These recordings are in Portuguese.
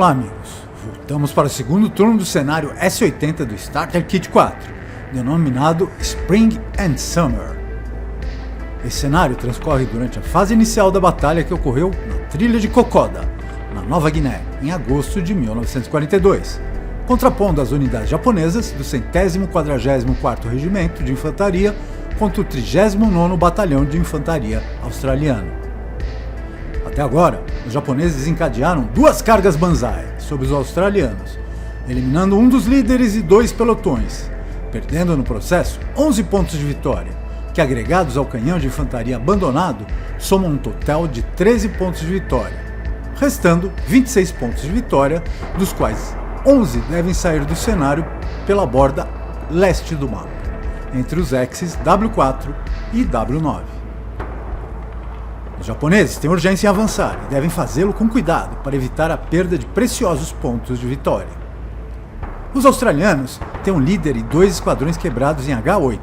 Olá, amigos. Voltamos para o segundo turno do cenário S80 do Starter Kit 4, denominado Spring and Summer. Esse cenário transcorre durante a fase inicial da batalha que ocorreu na trilha de Kokoda, na Nova Guiné, em agosto de 1942, contrapondo as unidades japonesas do 144º Regimento de Infantaria contra o 39º Batalhão de Infantaria australiano. Até agora, os japoneses desencadearam 2 cargas Banzai sobre os australianos, eliminando um dos líderes e 2 pelotões, perdendo no processo 11 pontos de vitória, que agregados ao canhão de infantaria abandonado, somam um total de 13 pontos de vitória, restando 26 pontos de vitória, dos quais 11 devem sair do cenário pela borda leste do mapa, entre os axes W4 e W9. Os japoneses têm urgência em avançar e devem fazê-lo com cuidado para evitar a perda de preciosos pontos de vitória. Os australianos têm um líder e 2 esquadrões quebrados em H8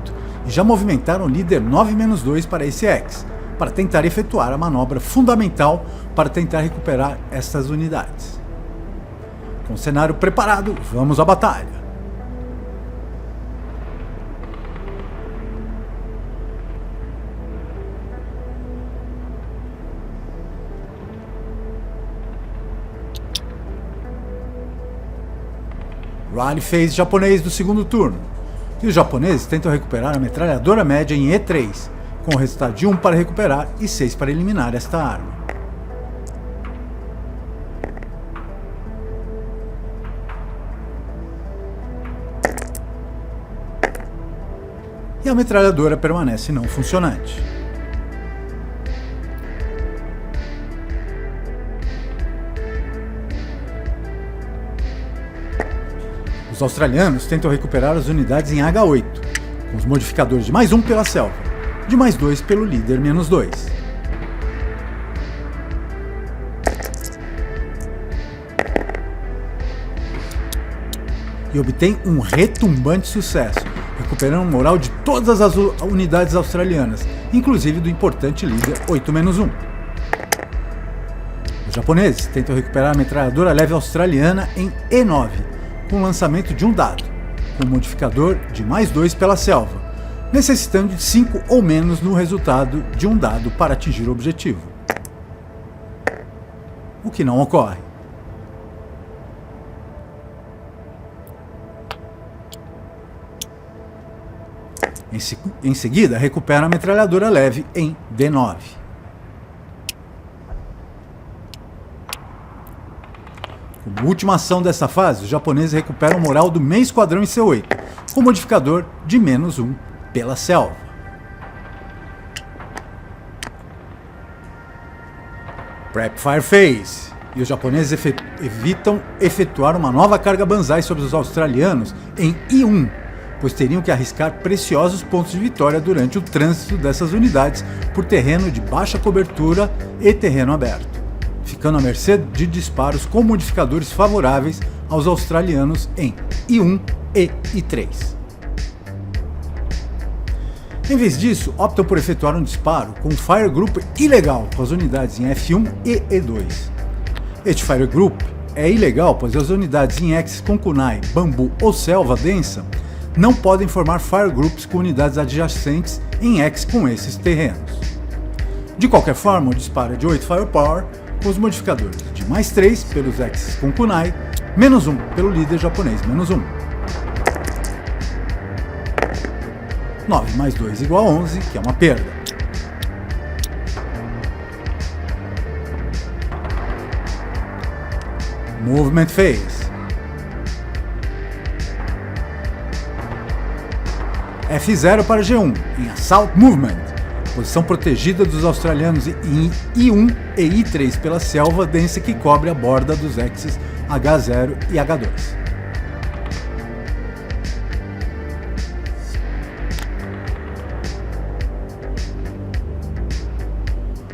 e já movimentaram o líder 9-2 para esse X, para tentar efetuar a manobra fundamental para tentar recuperar estas unidades. Com o cenário preparado, vamos à batalha. Rally Phase japonês do segundo turno, e os japoneses tentam recuperar a metralhadora média em E3, com o resultado de 1 para recuperar e 6 para eliminar esta arma. E a metralhadora permanece não funcionante. Os australianos tentam recuperar as unidades em H8, com os modificadores de +1 pela selva, de +2 pelo líder -2. E obtém um retumbante sucesso, recuperando o moral de todas as unidades australianas, inclusive do importante líder 8-1. Os japoneses tentam recuperar a metralhadora leve australiana em E9, com o lançamento de um dado, com um modificador de +2 pela selva, necessitando de 5 ou menos no resultado de um dado para atingir o objetivo. O que não ocorre. Em seguida, recupera a metralhadora leve em D9. Como última ação dessa fase, os japoneses recuperam o moral do meio esquadrão em C8, com modificador de -1 pela selva. Prep Fire Phase, e os japoneses evitam efetuar uma nova carga Banzai sobre os australianos em I1, pois teriam que arriscar preciosos pontos de vitória durante o trânsito dessas unidades por terreno de baixa cobertura e terreno aberto, ficando à mercê de disparos com modificadores favoráveis aos australianos em I1 e I3. Em vez disso, optam por efetuar um disparo com um Fire Group ilegal com as unidades em F1 e E2. Este Fire Group é ilegal pois as unidades em X com kunai, bambu ou selva densa não podem formar Fire Groups com unidades adjacentes em X com esses terrenos. De qualquer forma, o disparo é de 8 Firepower, com os modificadores de +3 pelos X com kunai, -1 pelo líder japonês -1. 9 mais 2 igual a 11, que é uma perda. Movement Phase. F0 para G1, em Assault Movement, posição protegida dos australianos em I1 e I3 pela selva densa que cobre a borda dos axes H0 e H2.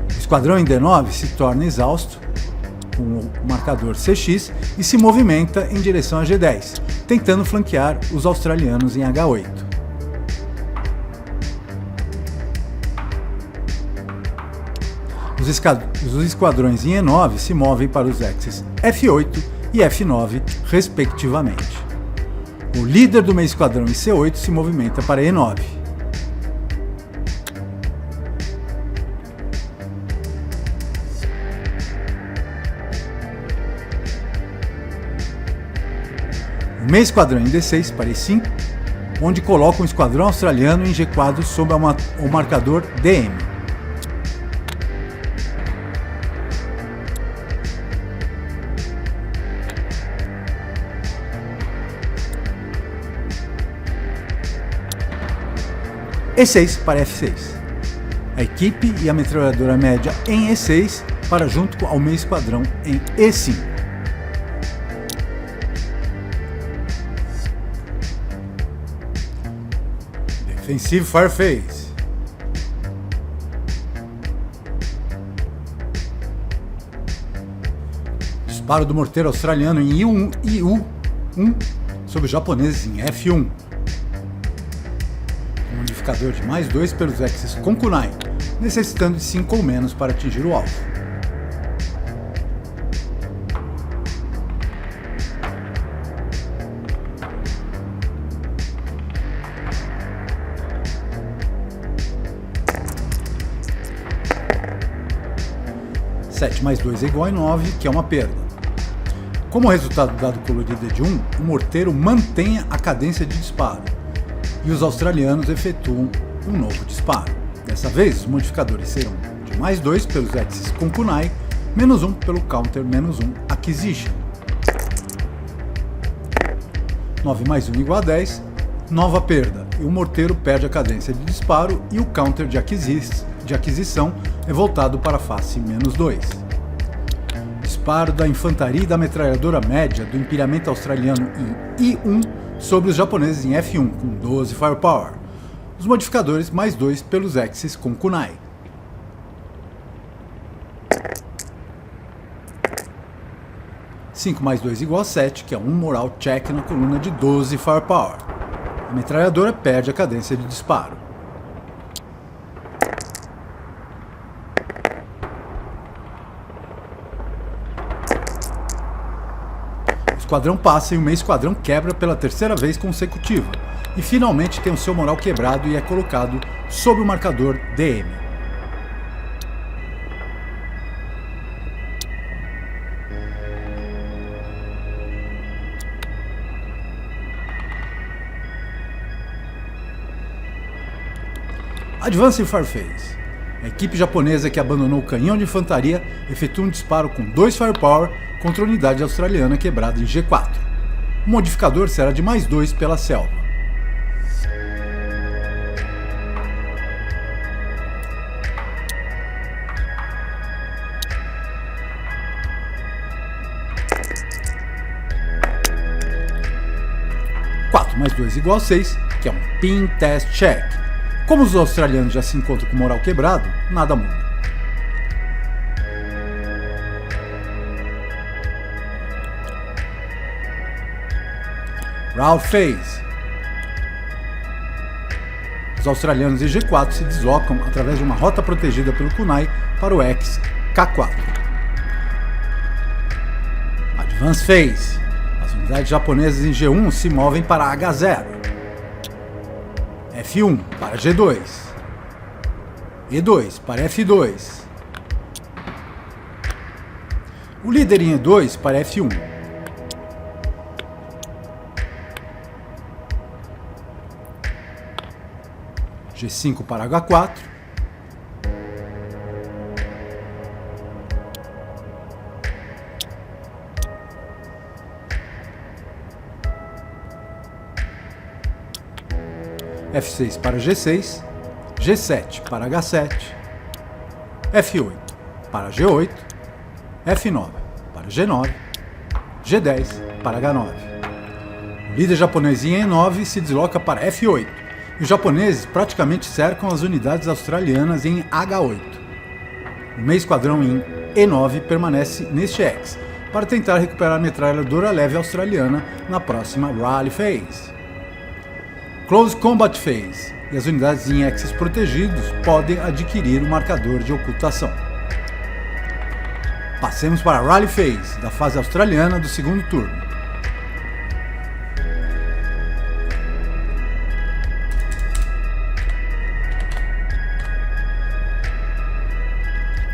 O esquadrão em D9 se torna exausto, com o marcador CX, e se movimenta em direção a G10, tentando flanquear os australianos em H8. Os esquadrões em E9 se movem para os axes F8 e F9, respectivamente. O líder do meio esquadrão em C8 se movimenta para E9. O meio esquadrão em D6 para E5, onde coloca um esquadrão australiano em G4 sob o marcador DM. E6 para F6. A equipe e a metralhadora média em E6 para junto ao meio esquadrão em E5. Defensive Fireface. Disparo do morteiro australiano em IU1 sobre os japoneses em F1. Um modificador de +2 pelos Axis com Kunai, necessitando de 5 ou menos para atingir o alvo. +2 é igual a 9, que é uma perda. Como resultado dado colorido de 1, o morteiro mantém a cadência de disparo e os australianos efetuam um novo disparo. Dessa vez, os modificadores serão de +2 pelos Axis com Kunai, -1 pelo Counter -1 Acquisition. 9 + 1 igual a 10, nova perda, e o morteiro perde a cadência de disparo e o Counter de aquisição é voltado para a face -2. Disparo da infantaria e da metralhadora média do empilhamento australiano em I1 sobre os japoneses em F1 com 12 Firepower. Os modificadores +2 pelos Axis com Kunai. (5 + 2 igual a 7, que é um moral check na coluna de 12 Firepower. A metralhadora perde a cadência de disparo. O esquadrão passa e o meio esquadrão quebra pela terceira vez consecutiva e finalmente tem o seu moral quebrado e é colocado sob o marcador DM. Advanced Fireface. A equipe japonesa que abandonou o canhão de infantaria efetua um disparo com 2 Firepower contra a unidade australiana quebrada em G4. O modificador será de +2 pela selva. +2 igual a 6, que é um Pin Test Check. Como os australianos já se encontram com moral quebrado, nada muda. Round Phase. Os australianos em G4 se deslocam através de uma rota protegida pelo Kunai para o X K4. Advance Phase. As unidades japonesas em G1 se movem para H0. F1 para G2. E2 para F2. O líder em E2 para F1. G5 para H4. F6 para G6, G7 para H7, F8 para G8, F9 para G9, G10 para H9. O líder japonês em E9 se desloca para F8 e os japoneses praticamente cercam as unidades australianas em H8. O meio esquadrão em E9 permanece neste X para tentar recuperar a metralhadora leve australiana na próxima Rally Phase. Close Combat Phase, e as unidades em Axis protegidos podem adquirir o marcador de ocultação. Passemos para a Rally Phase, da fase australiana do segundo turno.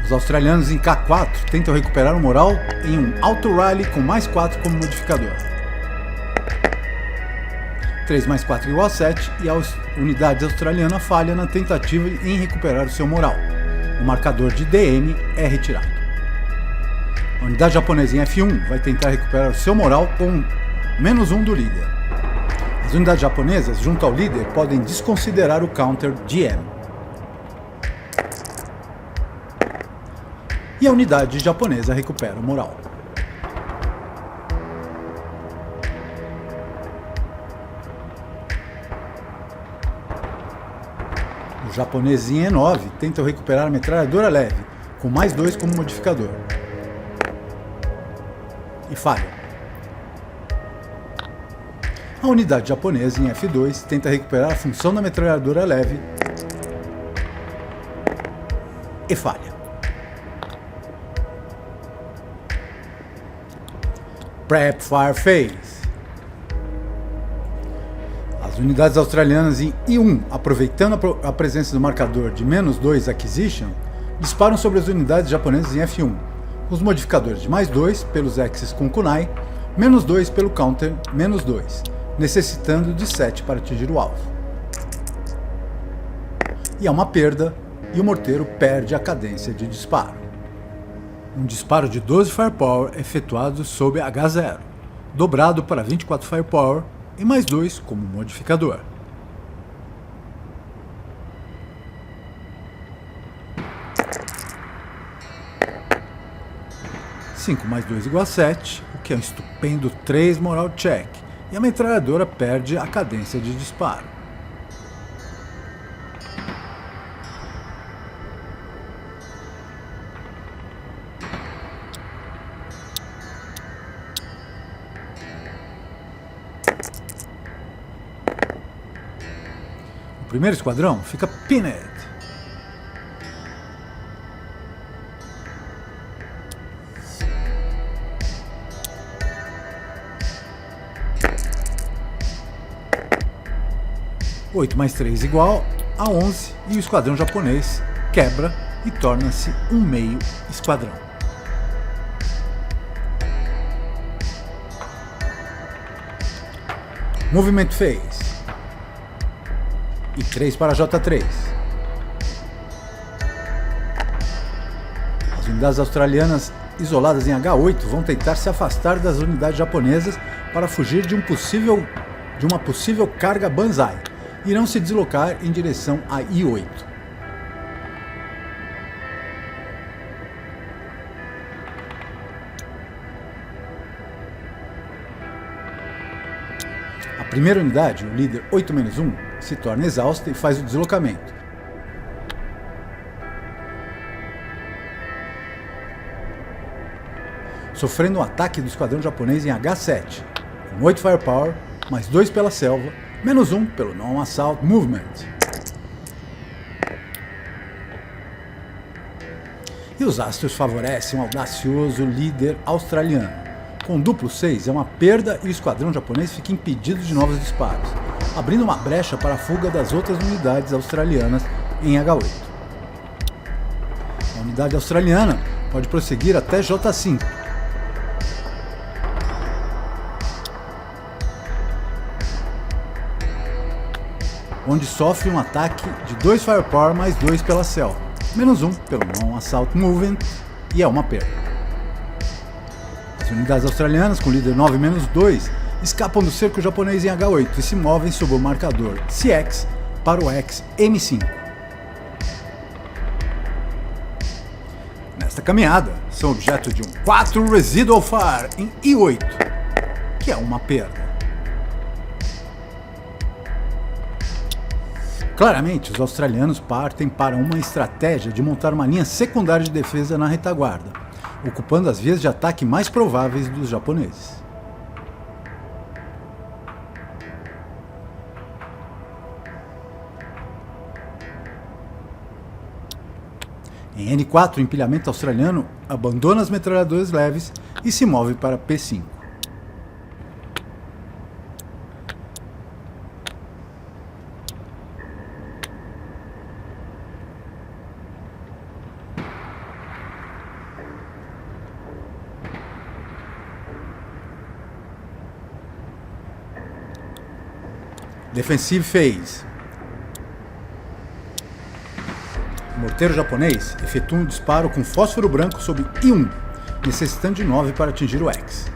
Os australianos em K4 tentam recuperar o moral em um Auto Rally com mais 4 como modificador. 3 mais 4 igual a 7 e a unidade australiana falha na tentativa em recuperar o seu moral. O marcador de DM é retirado. A unidade japonesa em F1 vai tentar recuperar o seu moral com -1 do líder. As unidades japonesas junto ao líder podem desconsiderar o counter GM. E a unidade japonesa recupera o moral. Os japoneses em E9 tentam recuperar a metralhadora leve, com mais 2 como modificador. E falham. A unidade japonesa em F2 tenta recuperar a função da metralhadora leve e falha. Prep Fire Phase. As unidades australianas em I1, aproveitando a presença do marcador de -2 Acquisition, disparam sobre as unidades japonesas em F1. Os modificadores de +2 pelos X's com Kunai, -2 pelo counter -2, necessitando de 7 para atingir o alvo. E há uma perda, e o morteiro perde a cadência de disparo. Um disparo de 12 Firepower é efetuado sob H0, dobrado para 24 Firepower e +2 como modificador. (5 mais 2 igual a 7, o que é um estupendo 3 moral check, e a metralhadora perde a cadência de disparo. O primeiro esquadrão fica pinned. (8 mais 3 igual a 11) e o esquadrão japonês quebra e torna-se um meio esquadrão. Movimento Phase. E 3 para J3. As unidades australianas isoladas em H8 vão tentar se afastar das unidades japonesas para fugir de uma possível carga Banzai. Irão se deslocar em direção a I8. A primeira unidade, o líder 8-1, se torna exausta e faz o deslocamento. Sofrendo um ataque do esquadrão japonês em H7, com 8 Firepower, mais 2 pela selva, -1 pelo Non-Assault Movement. E os astros favorecem um audacioso líder australiano. Com duplo 6 é uma perda e o esquadrão japonês fica impedido de novos disparos, abrindo uma brecha para a fuga das outras unidades australianas em H8. A unidade australiana pode prosseguir até J5. Onde sofre um ataque de 2 Firepower mais 2 pela selva, -1 pelo Non-Assault Movement, e é uma perda. As unidades australianas com líder 9-2 escapam do cerco japonês em H8 e se movem sob o marcador CX para o X M5. Nesta caminhada, são objeto de um 4 Residual Fire em I8, que é uma perda. Claramente, os australianos partem para uma estratégia de montar uma linha secundária de defesa na retaguarda, ocupando as vias de ataque mais prováveis dos japoneses. Em N4, o empilhamento australiano abandona as metralhadoras leves e se move para P5. Defensive Phase. O morteiro japonês efetua um disparo com fósforo branco sobre I1, necessitando de 9 para atingir o X.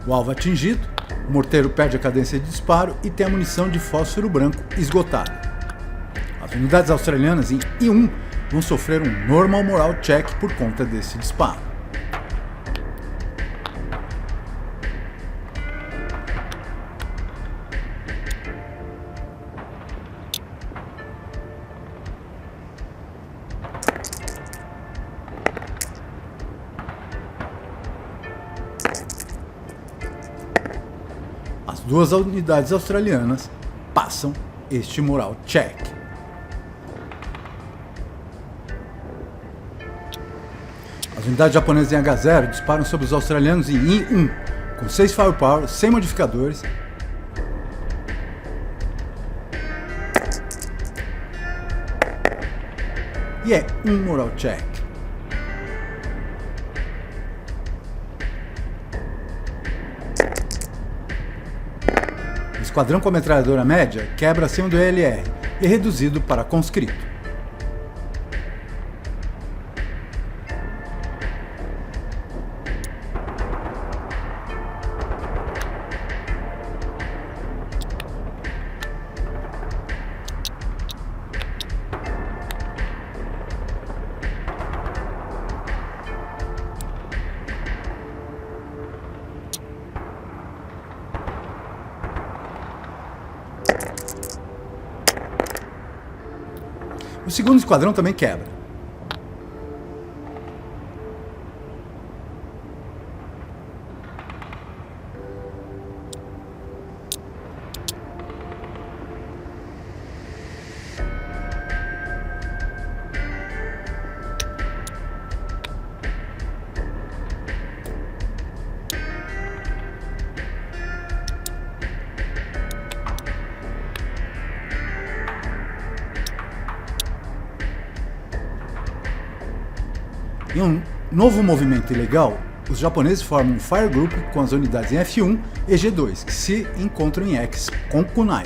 O alvo atingido, o morteiro perde a cadência de disparo e tem a munição de fósforo branco esgotada. As unidades australianas em I1 vão sofrer um Normal Morale Check por conta desse disparo. As duas unidades australianas passam este Morale Check. As unidades japonesas em H0 disparam sobre os australianos em I1, com 6 Firepower, sem modificadores. E é um Morale Check. O esquadrão com a metralhadora média quebra acima do ELR e é reduzido para conscrito. O segundo esquadrão também quebra. Em um novo movimento ilegal, os japoneses formam um Fire Group com as unidades em F1 e G2, que se encontram em X com Kunai.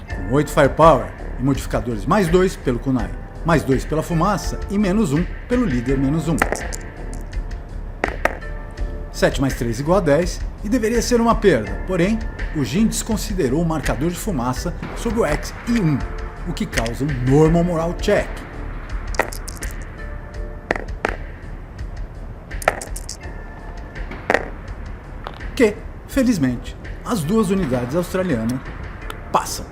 Com 8 Firepower e modificadores mais 2 pelo Kunai, mais 2 pela fumaça e menos 1 pelo líder menos 1. 7 mais 3 igual a 10 e deveria ser uma perda, porém o Jin desconsiderou o marcador de fumaça sobre o X e 1, o que causa um Normal Morale Check. Que, felizmente, as duas unidades australianas passam.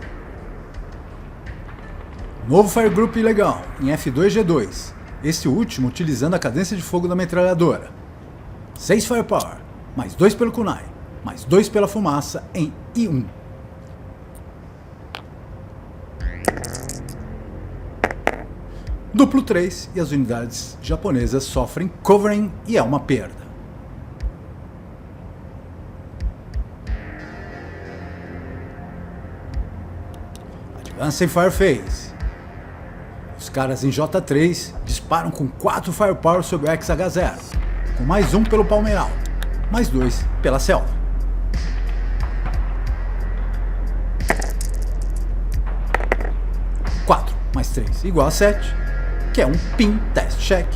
Novo Fire Group ilegal em F2G2, esse último utilizando a cadência de fogo da metralhadora. 6 Firepower, mais 2 pelo Kunai, mais 2 pela fumaça em I1. Duplo 3 e as unidades japonesas sofrem covering e é uma perda. Advanced Fire Phase. Os caras em J3 disparam com 4 Firepower sobre o XH0, com mais 1 pelo Palmeiral, mais 2 pela Selva. Quatro mais 3 igual a 7, que é um Pin Test Check.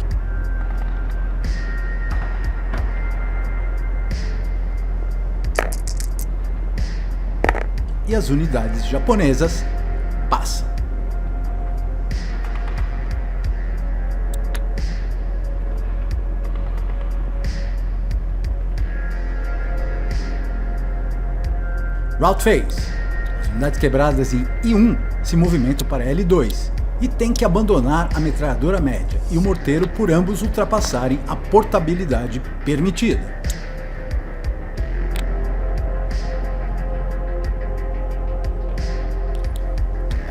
E as unidades japonesas passam. Route Phase. As unidades quebradas em I1 se movimentam para L2 e têm que abandonar a metralhadora média e o morteiro por ambos ultrapassarem a portabilidade permitida.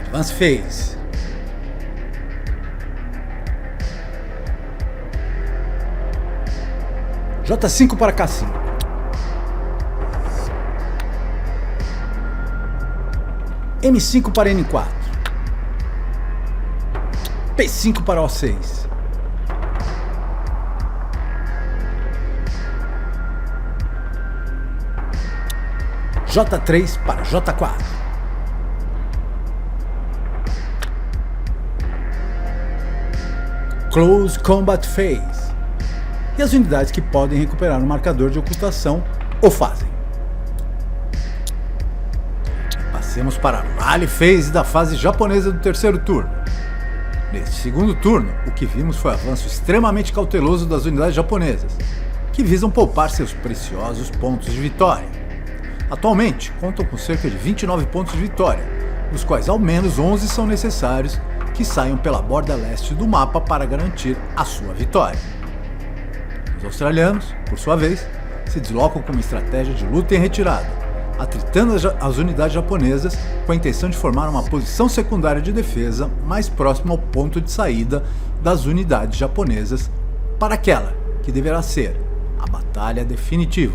Advance Phase. J5 para K5. M5 para N4. P5 para O6. J3 para J4. Close Combat Phase. E as unidades que podem recuperar o marcador de ocultação o fazem. Passemos para a Rally Phase da fase japonesa do terceiro turno. Neste segundo turno, o que vimos foi o avanço extremamente cauteloso das unidades japonesas, que visam poupar seus preciosos pontos de vitória. Atualmente, contam com cerca de 29 pontos de vitória, dos quais ao menos 11 são necessários que saiam pela borda leste do mapa para garantir a sua vitória. Os australianos, por sua vez, se deslocam com uma estratégia de luta em retirada, atritando as unidades japonesas com a intenção de formar uma posição secundária de defesa mais próxima ao ponto de saída das unidades japonesas para aquela que deverá ser a batalha definitiva.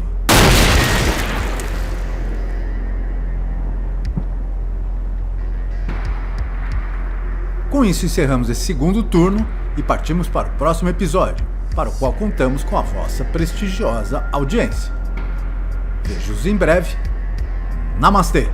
Com isso encerramos esse segundo turno e partimos para o próximo episódio, para o qual contamos com a vossa prestigiosa audiência. Vejo-os em breve. Namastê!